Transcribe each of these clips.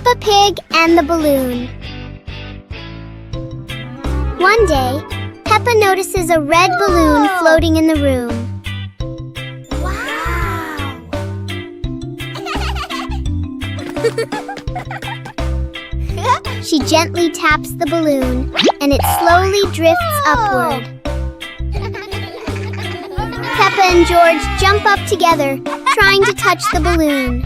Peppa Pig and the Balloon. One day, Peppa notices a red balloon floating in the room. Wow! She gently taps the balloon, and it slowly drifts upward. Peppa and George jump up together, trying to touch the balloon.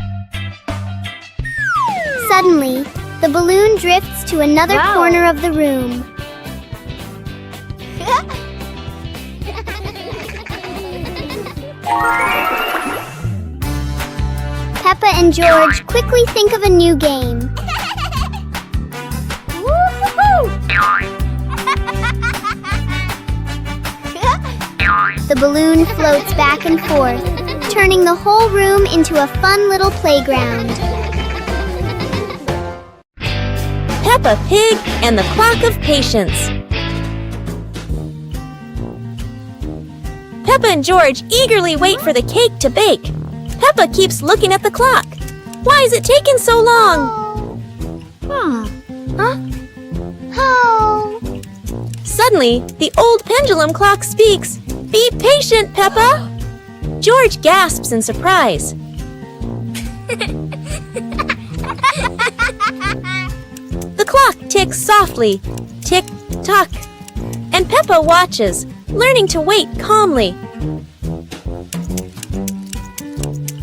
Suddenly, the balloon drifts to another corner of the room. Peppa and George quickly think of a new game. The balloon floats back and forth, turning the whole room into a fun little playground. Peppa Pig and the Clock of Patience. Peppa and George eagerly wait for the cake to bake. Peppa keeps looking at the clock. Why is it taking so long? Oh. Suddenly, the old pendulum clock speaks. Be patient, Peppa! George gasps in surprise. The clock ticks softly, tick-tock, and Peppa watches, learning to wait calmly.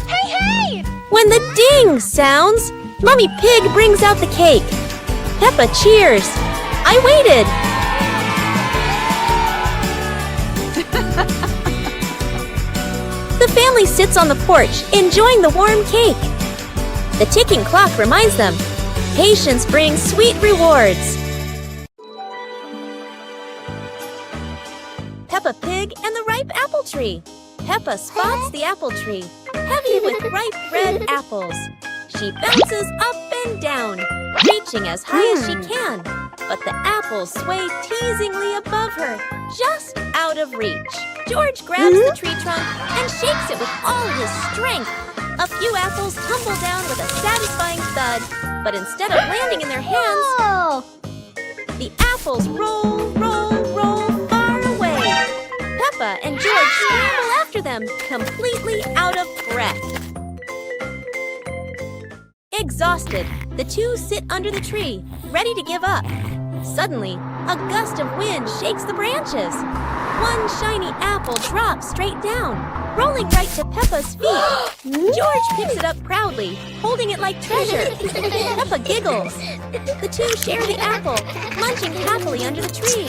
Hey! When the ding sounds, Mummy Pig brings out the cake. Peppa cheers. I waited. The family sits on the porch, enjoying the warm cake. The ticking clock reminds them, patience brings sweet rewards. Peppa Pig and the ripe apple tree. Peppa spots the apple tree, heavy with ripe red apples. She bounces up and down, reaching as high as she can. But the apples sway teasingly above her, just out of reach. George grabs the tree trunk and shakes it with all his strength. A few apples tumble down with a satisfying thud, but instead of landing in their hands, the apples roll, roll, roll far away. Peppa and George scramble after them, completely out of breath. Exhausted, the two sit under the tree, ready to give up. Suddenly, a gust of wind shakes the branches. One shiny apple drops straight down, rolling right to Peppa's feet. George picks it up proudly, holding it like treasure. Peppa giggles. The two share the apple, munching happily under the tree.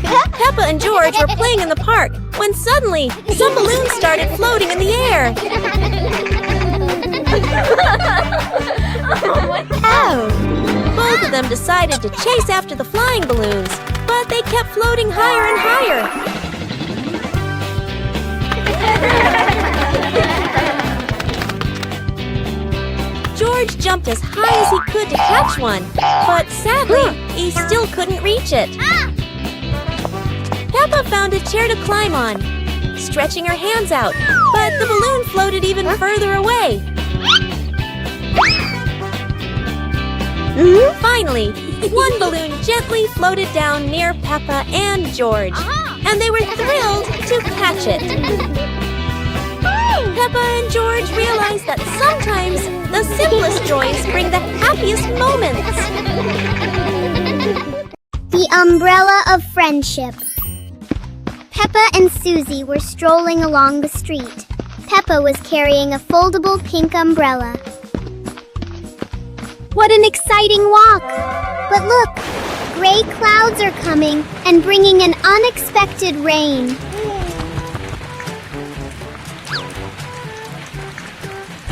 Peppa and George were playing in the park when suddenly some balloons started floating in the air. Both of them decided to chase after the flying balloons, but they kept floating higher and higher. George jumped as high as he could to catch one, but sadly, he still couldn't reach it. Peppa found a chair to climb on, stretching her hands out, but the balloon floated even further away. Finally, one balloon gently floated down near Peppa and George, and they were thrilled to catch it. Peppa and George realized that sometimes the simplest joys bring the happiest moments. The Umbrella of Friendship. Peppa and Susie were strolling along the street. Peppa was carrying a foldable pink umbrella. What an exciting walk! But look, gray clouds are coming and bringing an unexpected rain.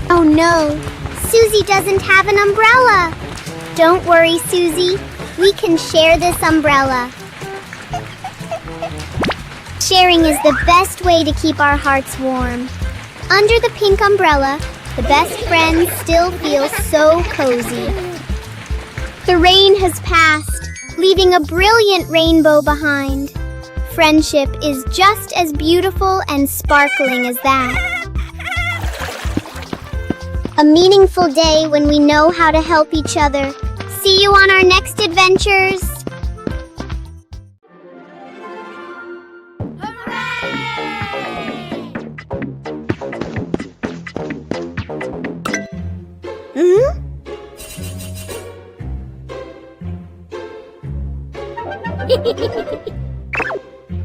Oh no, Susie doesn't have an umbrella. Don't worry, Susie. We can share this umbrella. Sharing is the best way to keep our hearts warm. Under the pink umbrella, the best friends still feel so cozy. The rain has passed, leaving a brilliant rainbow behind. Friendship is just as beautiful and sparkling as that. A meaningful day when we know how to help each other. See you on our next adventures!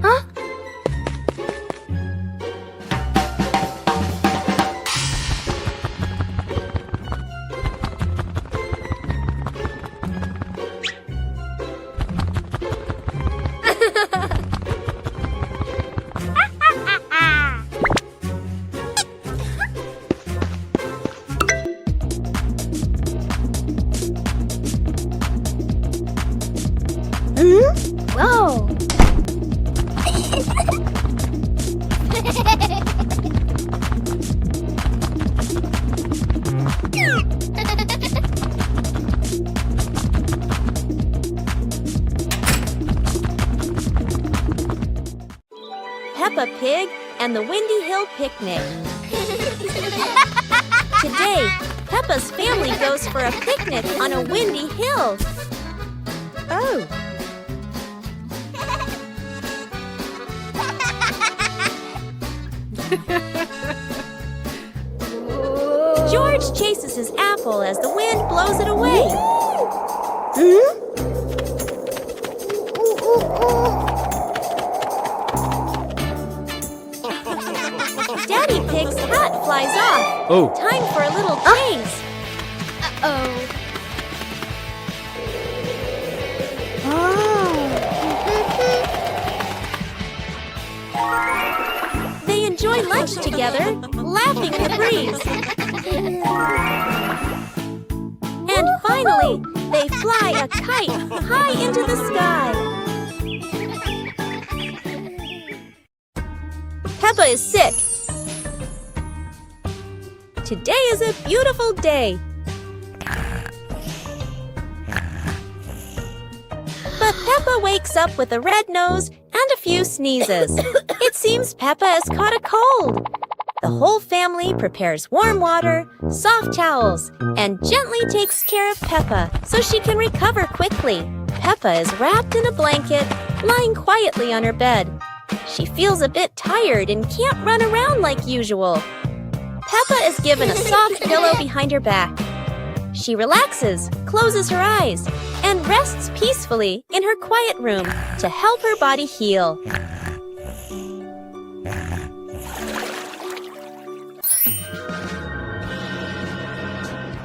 Huh? Whoa! Peppa Pig and the Windy Hill Picnic. Today, Peppa's family goes for a picnic on a windy hill. Oh! George chases his apple as the wind blows it away. Daddy Pig's hat flies off. Oh. Time for a little chase. Uh-oh. They enjoy lunch together, laughing in the breeze. And finally, they fly a kite high into the sky. Peppa is sick. Today is a beautiful day. But Peppa wakes up with a red nose and a few sneezes. It seems Peppa has caught a cold. The whole family prepares warm water, soft towels, and gently takes care of Peppa so she can recover quickly. Peppa is wrapped in a blanket, lying quietly on her bed. She feels a bit tired and can't run around like usual. Peppa is given a soft pillow behind her back. She relaxes, closes her eyes, and rests peacefully in her quiet room to help her body heal.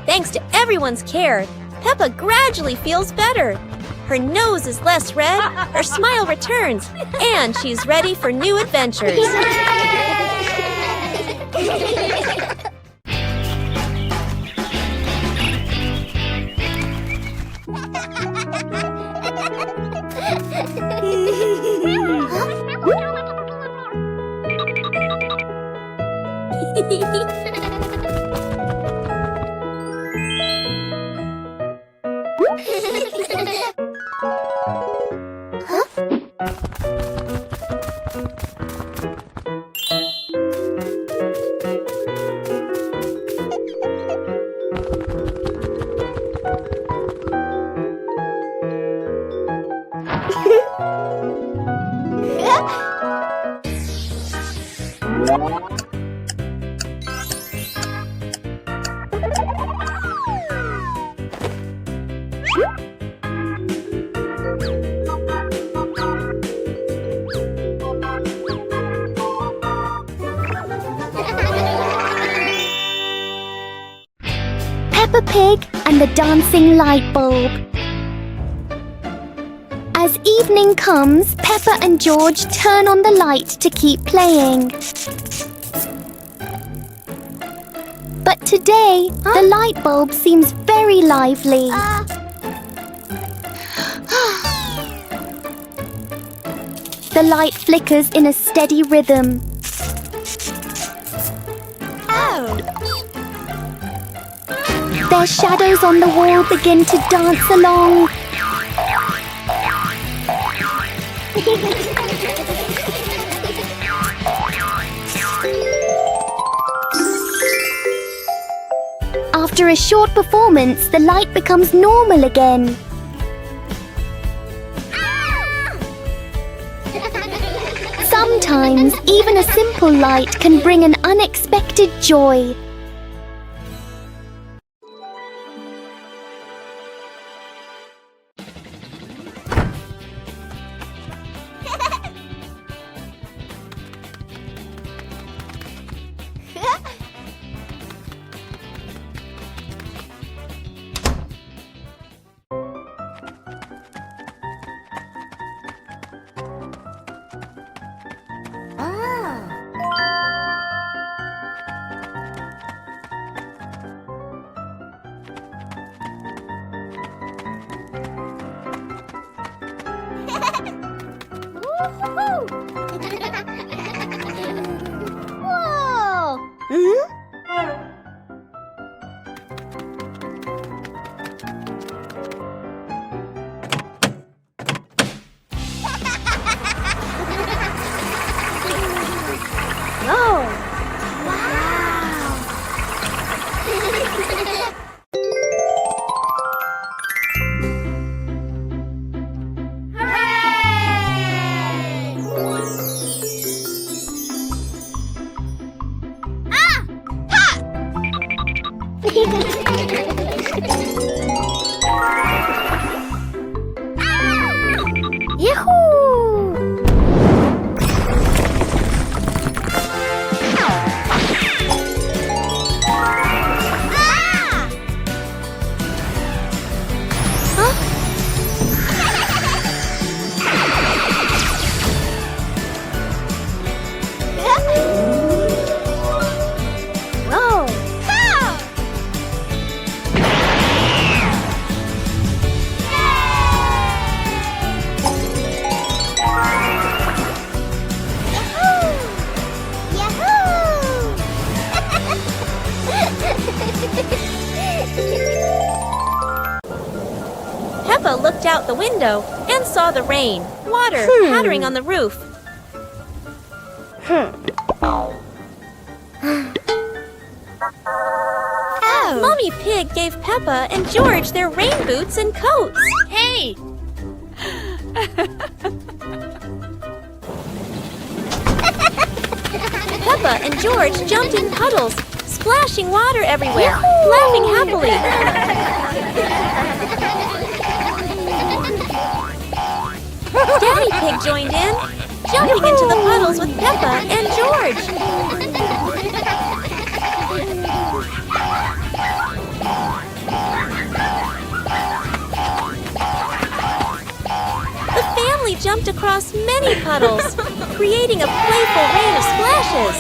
Thanks to everyone's care, Peppa gradually feels better. Her nose is less red, her smile returns, and she's ready for new adventures. Peppa Pig and the dancing light bulb. As evening comes, Peppa and George turn on the light to keep playing. But today, the light bulb seems very lively. The light flickers in a steady rhythm. Their shadows on the wall begin to dance along. After a short performance, the light becomes normal again. Sometimes, even a simple light can bring an unexpected joy. Peppa looked out the window and saw the rain, water pattering on the roof. Mommy Pig gave Peppa and George their rain boots and coats. Hey! Peppa and George jumped in puddles, splashing water everywhere, laughing happily. Daddy Pig joined in, jumping into the puddles with Peppa and George. The family jumped across many puddles, creating a playful rain of splashes.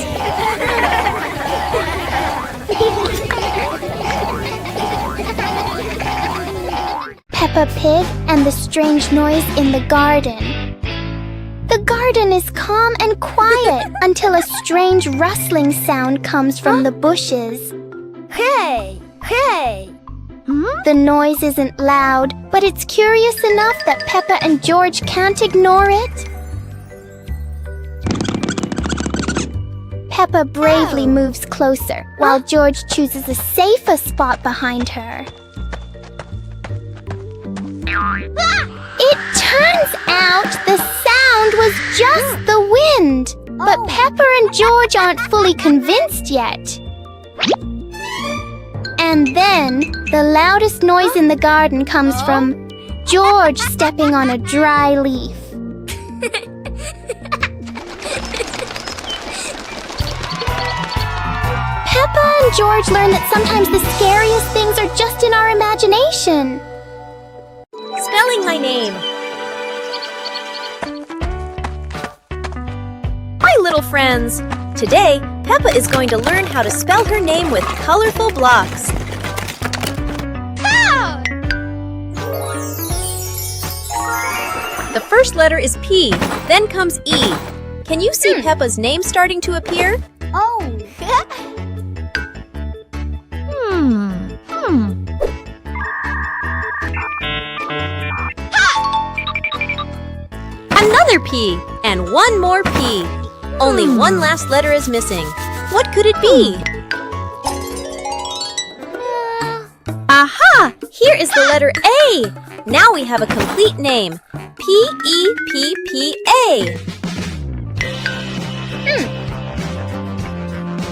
Peppa Pig and the strange noise in the garden. The garden is calm and quiet until a strange rustling sound comes from the bushes. Hey! Hey! The noise isn't loud, but it's curious enough that Peppa and George can't ignore it. Peppa bravely moves closer, while George chooses a safer spot behind her. It turns out the sound was just the wind, but Peppa and George aren't fully convinced yet. And then, the loudest noise in the garden comes from George stepping on a dry leaf. Peppa and George learn that sometimes the scariest things are just in our imagination. Spelling my name. Hi, little friends. Today, Peppa is going to learn how to spell her name with colorful blocks. The first letter is P, then comes E. Can you see Peppa's name starting to appear? Another P, and one more P. Only one last letter is missing. What could it be? the letter A. Now we have a complete name. P-E-P-P-A.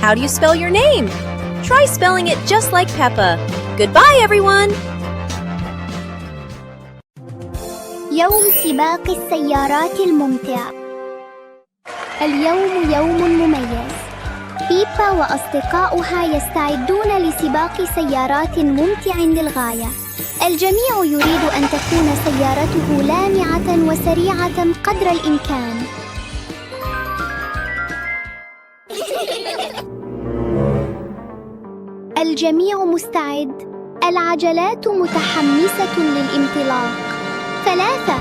How do you spell your name? Try spelling it just like Peppa. Goodbye, everyone! يوم سباق السيارات الممتع. اليوم يوم مميز. بيبا وأصدقاؤها يستعدون لسباق سيارات ممتع للغاية. الجميع يريد أن تكون سيارته لامعة وسريعة قدر الإمكان. الجميع مستعد. العجلات متحمسة للانطلاق. 3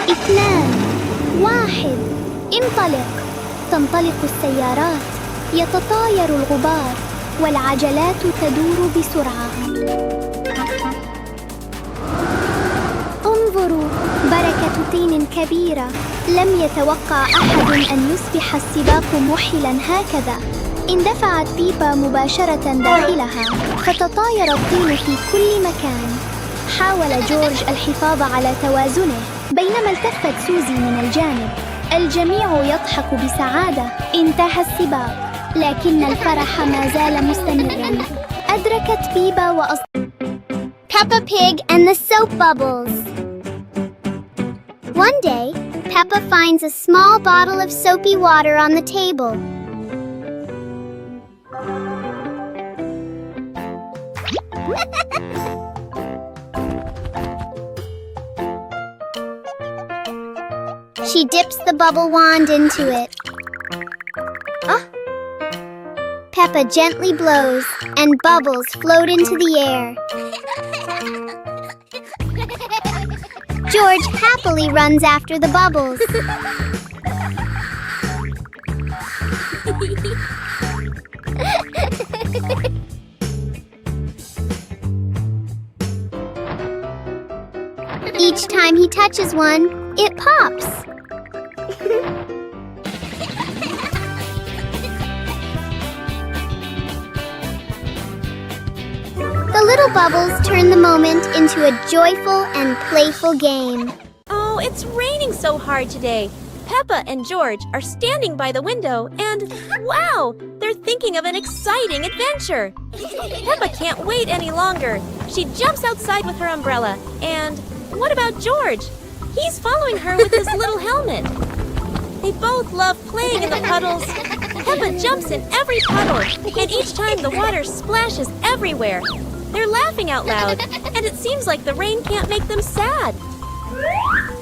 2 1 انطلق. تنطلق السيارات. يتطاير الغبار والعجلات تدور بسرعة. انظروا، بركة طين كبيرة. لم يتوقع أحد أن يصبح السباق محلا هكذا. اندفعت بيبا مباشرة داخلها، فتطاير الطين في كل مكان. حاول جورج الحفاظ على توازنه، بينما التفت سوزي من الجانب. الجميع يضحك بسعادة. انتهى السباق، لكن الفرح ما زال مستمرا. أدركت بيبا Peppa Pig and the Soap Bubbles. One day, Peppa finds a small bottle of soapy water on the table. She dips the bubble wand into it. Peppa gently blows, and bubbles float into the air. George happily runs after the bubbles. Each time he touches one, it pops. The little bubbles turn the moment into a joyful and playful game. Oh, it's raining so hard today. Peppa and George are standing by the window and, wow, they're thinking of an exciting adventure. Peppa can't wait any longer. She jumps outside with her umbrella. And what about George? He's following her with his little helmet. They both love playing in the puddles. Peppa jumps in every puddle, and each time the water splashes everywhere. They're laughing out loud, and it seems like the rain can't make them sad.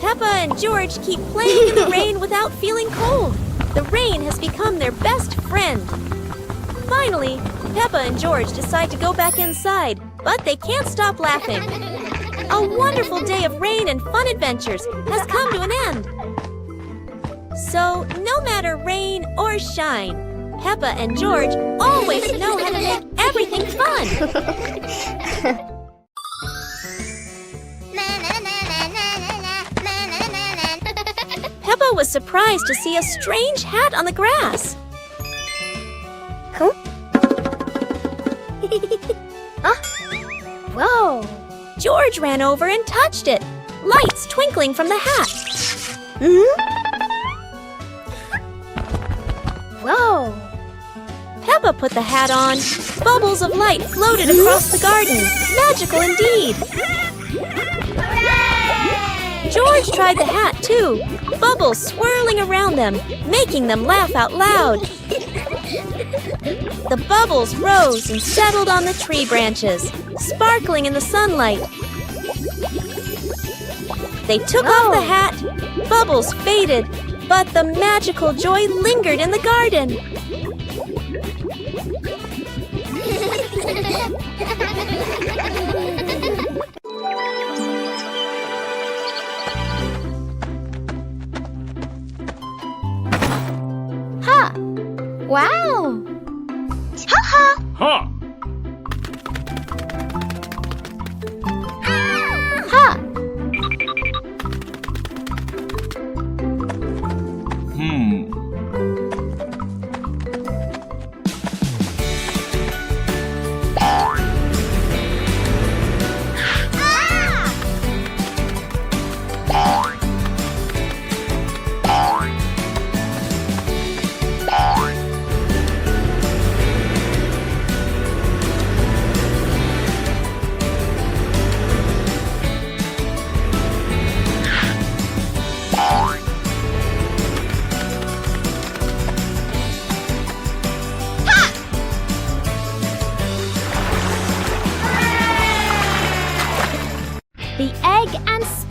Peppa and George keep playing in the rain without feeling cold. The rain has become their best friend. Finally, Peppa and George decide to go back inside, but they can't stop laughing. A wonderful day of rain and fun adventures has come to an end. So, no matter rain or shine, Peppa and George always know how to make everything fun. Peppa was surprised to see a strange hat on the grass. Huh? Whoa! George ran over and touched it, lights twinkling from the hat. Whoa! Peppa put the hat on. Bubbles of light floated across the garden. Magical indeed. George tried the hat too. Bubbles swirling around them, making them laugh out loud. The bubbles rose and settled on the tree branches, sparkling in the sunlight. They took off the hat. Bubbles faded, but the magical joy lingered in the garden. Ha! Wow! Ha ha! Ha! Ha!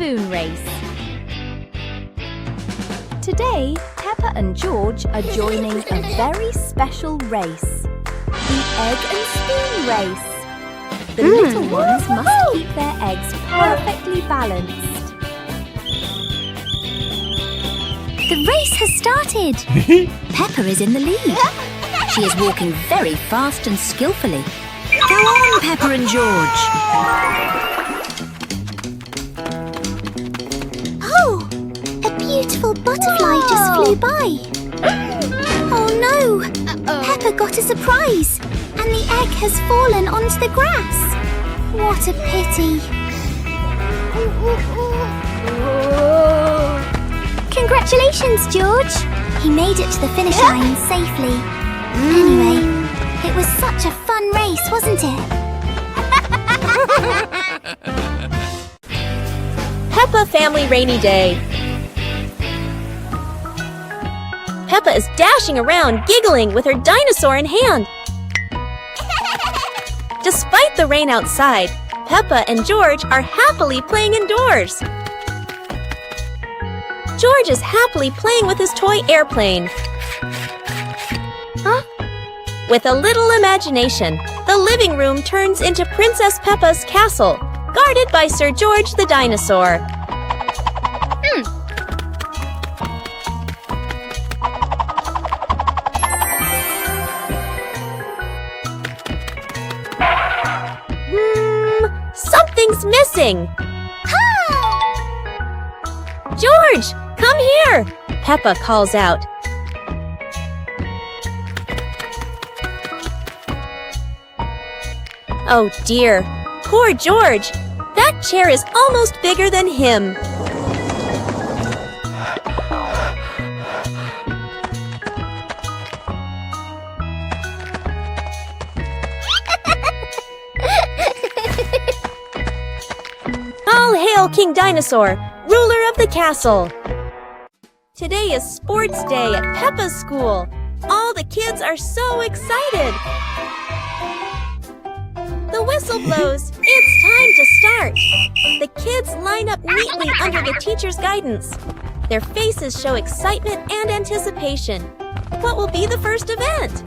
spoon race. Today, Peppa and George are joining a very special race. The egg and spoon race. The little ones must keep their eggs perfectly balanced. The race has started. Peppa is in the lead. She is walking very fast and skillfully. Go on, Peppa and George. Oh, a beautiful butterfly just flew by. Oh no, Peppa got a surprise and the egg has fallen onto the grass. What a pity. Congratulations, George. He made it to the finish line safely. Anyway, it was such a fun race, wasn't it? Peppa Family Rainy Day. Peppa is dashing around, giggling with her dinosaur in hand. Despite the rain outside, Peppa and George are happily playing indoors. George is happily playing with his toy airplane. With a little imagination, the living room turns into Princess Peppa's castle, guarded by Sir George the dinosaur. Something's missing. George, come here! Peppa calls out. Oh dear, poor George. That chair is almost bigger than him. All hail King Dinosaur, ruler of the castle. Today is sports day at Peppa's school. All the kids are so excited. The whistle blows. It's time to start. The kids line up neatly under the teacher's guidance. Their faces show excitement and anticipation. What will be the first event?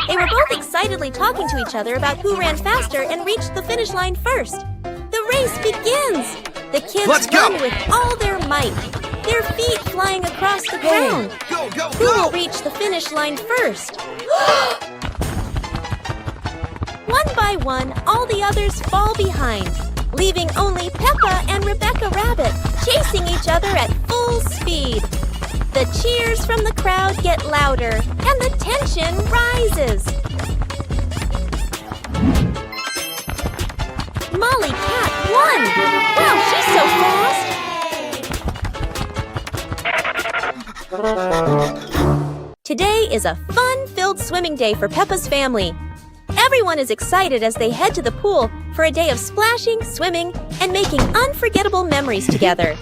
They were both excitedly talking to each other about who ran faster and reached the finish line first. The race begins. The kids run with all their might, their feet flying across the ground. Who will reach the finish line first? One by one, all the others fall behind, leaving only Peppa and Rebecca Rabbit chasing each other at full speed. The cheers from the crowd get louder, and the tension rises. Molly Cat won! Wow, she's so fast! Today is a fun-filled swimming day for Peppa's family. Everyone is excited as they head to the pool for a day of splashing, swimming, and making unforgettable memories together.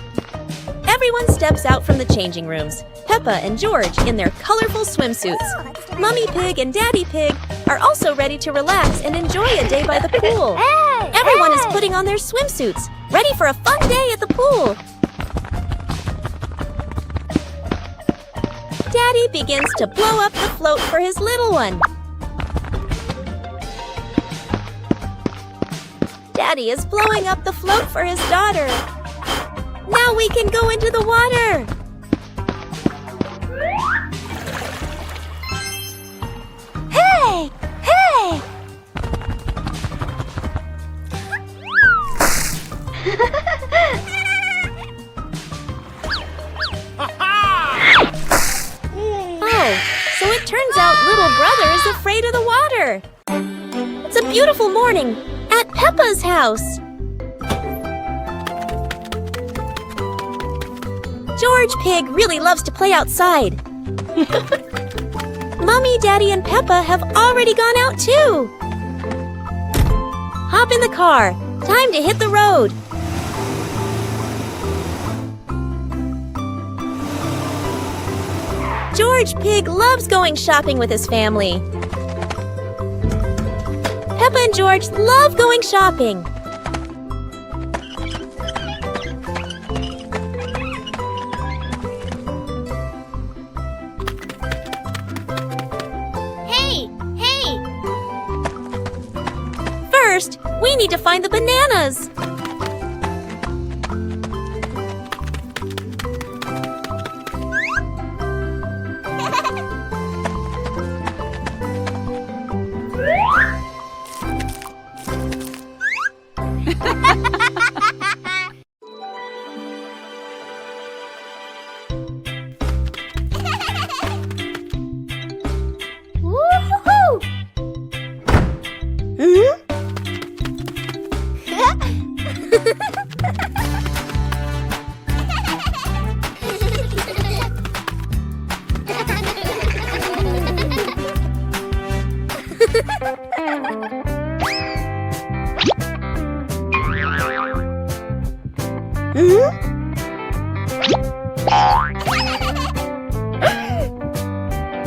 Everyone steps out from the changing rooms, Peppa and George in their colorful swimsuits. Mummy Pig and Daddy Pig are also ready to relax and enjoy a day by the pool. Everyone is putting on their swimsuits, ready for a fun day at the pool. Daddy begins to blow up the float for his little one. Daddy is blowing up the float for his daughter. Now we can go into the water. Hey! Hey! Oh, so it turns out little brother is afraid of the water. It's a beautiful morning at Peppa's house. George Pig really loves to play outside. Mommy, Daddy, and Peppa have already gone out too. Hop in the car. Time to hit the road. George Pig loves going shopping with his family. Peppa and George love going shopping. first, we need to find the bananas. Woo-hoo-hoo!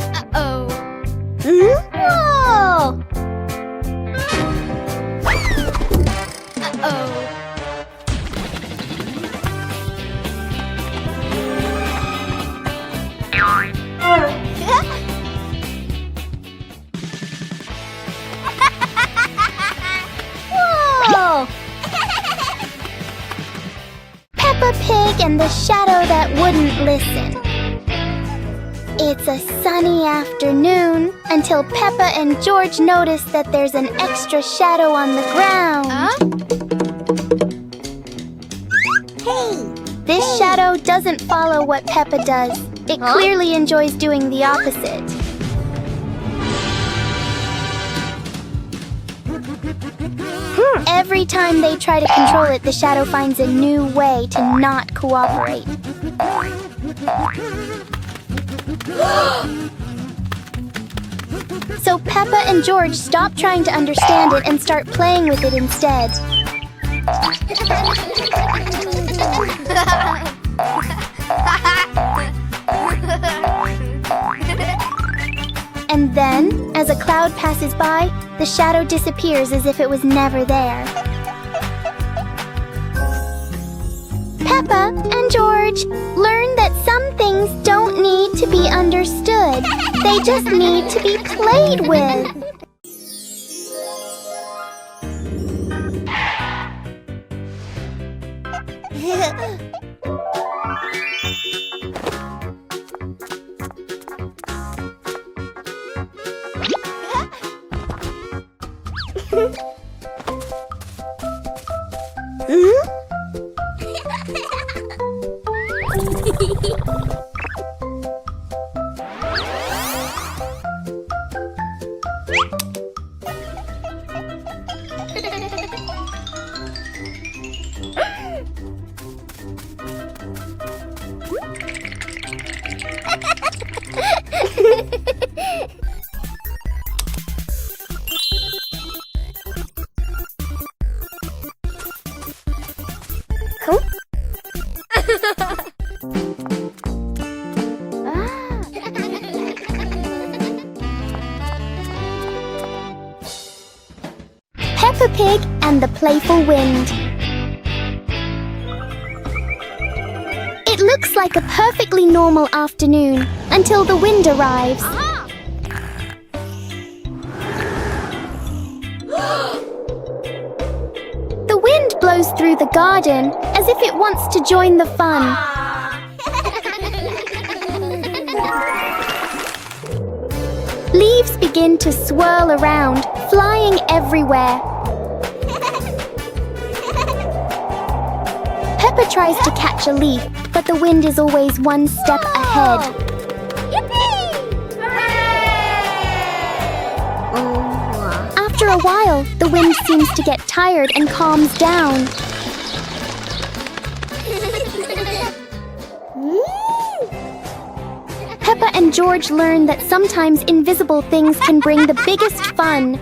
Uh-oh. Whoa! Uh-oh. Whoa! Peppa Pig and the shadow that wouldn't listen. It's a sunny afternoon until Peppa and George notice that there's an extra shadow on the ground. This shadow doesn't follow what Peppa does. It clearly enjoys doing the opposite. Every time they try to control it, the shadow finds a new way to not cooperate. So Peppa and George stop trying to understand it and start playing with it instead. And then, as a cloud passes by, the shadow disappears as if it was never there. Peppa and George learn that some things don't need to be understood. They just need to be played with. Peppa Pig and the Playful Wind. It looks like a perfectly normal afternoon until the wind arrives. The wind blows through the garden as if it wants to join the fun. Leaves begin to swirl around, flying everywhere. Peppa tries to catch a leaf, but the wind is always one step ahead. After a while, the wind seems to get tired and calms down. Peppa and George learn that sometimes invisible things can bring the biggest fun.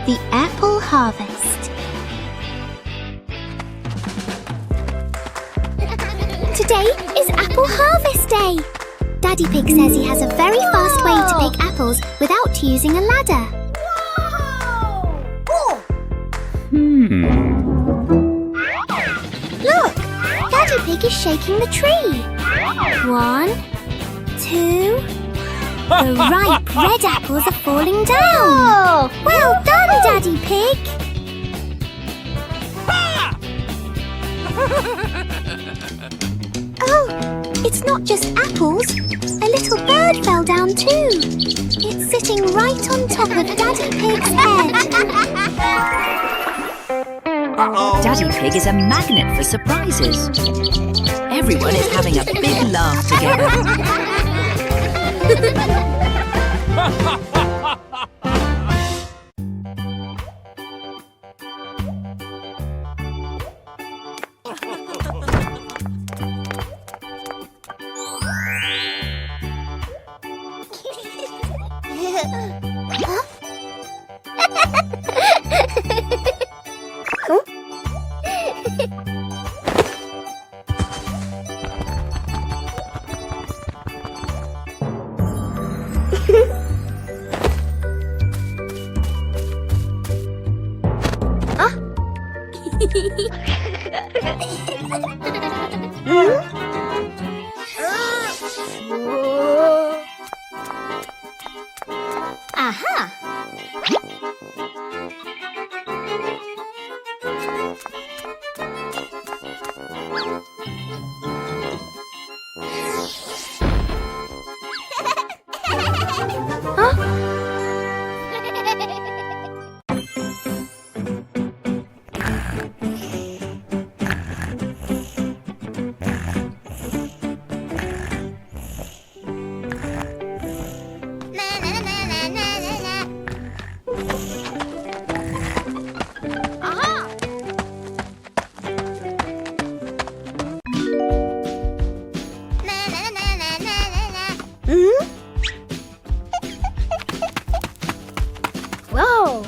The apple harvest. Today is apple harvest day. Daddy Pig says he has a very fast way to pick apples without using a ladder. Look, Daddy Pig is shaking the tree. 1, 2. The ripe red apples are falling down. Well done, Daddy Pig. Oh, it's not just apples. A little bird fell down too. It's sitting right on top of Daddy Pig's head. Daddy Pig is a magnet for surprises. Everyone is having a big laugh together. Aha! Whoa!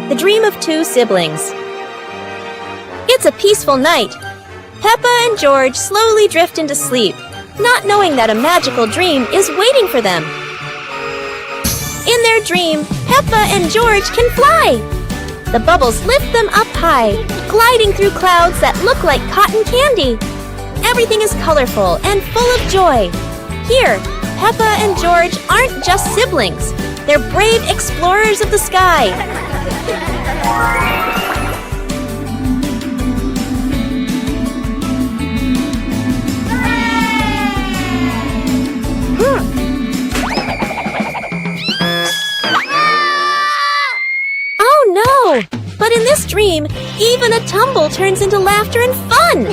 The Dream of Two Siblings. It's a peaceful night. Peppa and George slowly drift into sleep, not knowing that a magical dream is waiting for them. In their dream, Peppa and George can fly. The bubbles lift them up high, gliding through clouds that look like cotton candy. Everything is colorful and full of joy. Here, Peppa and George aren't just siblings. They're brave explorers of the sky. Oh no! But in this dream, even a tumble turns into laughter and fun!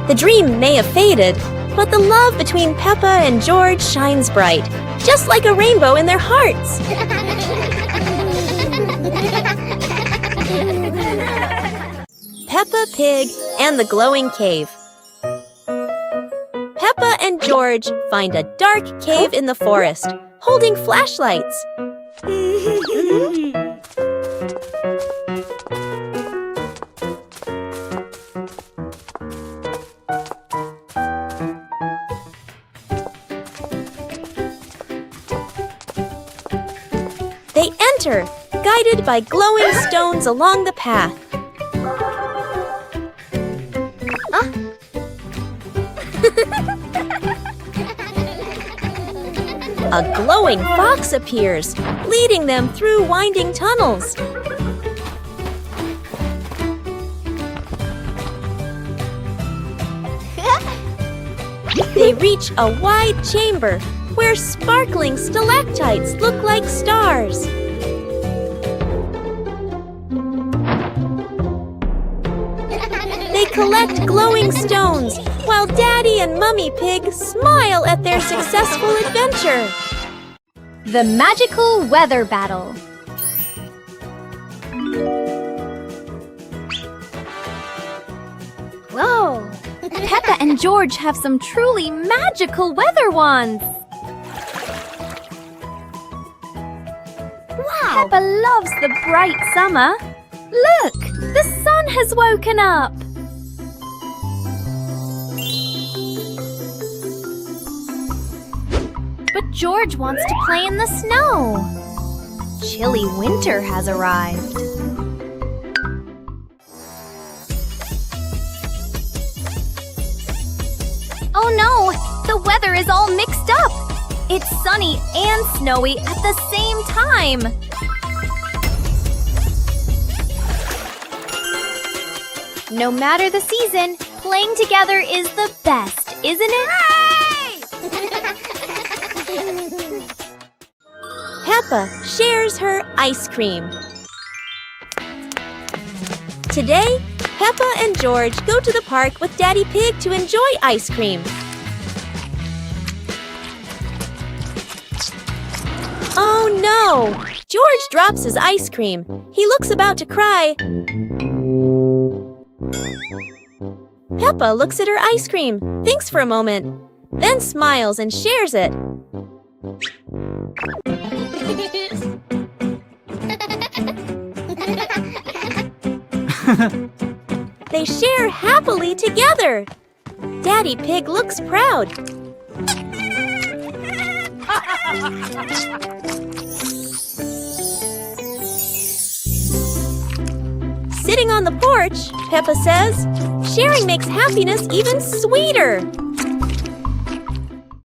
The dream may have faded, but the love between Peppa and George shines bright, just like a rainbow in their hearts. Peppa Pig and the Glowing Cave. Peppa and George find a dark cave in the forest, holding flashlights. guided by glowing stones along the path. A glowing fox appears, leading them through winding tunnels. They reach a wide chamber where sparkling stalactites look like stars. They collect glowing stones while Daddy and Mummy Pig smile at their successful adventure. The magical weather battle. Whoa! Peppa and George have some truly magical weather wands. Wow! Peppa loves the bright summer. Look, the sun has woken up. But George wants to play in the snow. Chilly winter has arrived. Oh no, the weather is all mixed up. It's sunny and snowy at the same time. No matter the season, playing together is the best, isn't it? Peppa shares her ice cream. Today, Peppa and George go to the park with Daddy Pig to enjoy ice cream. Oh no! George drops his ice cream. He looks about to cry. Peppa looks at her ice cream, thinks for a moment, then smiles and shares it. They share happily together. Daddy Pig looks proud. Sitting on the porch, Peppa says, sharing makes happiness even sweeter.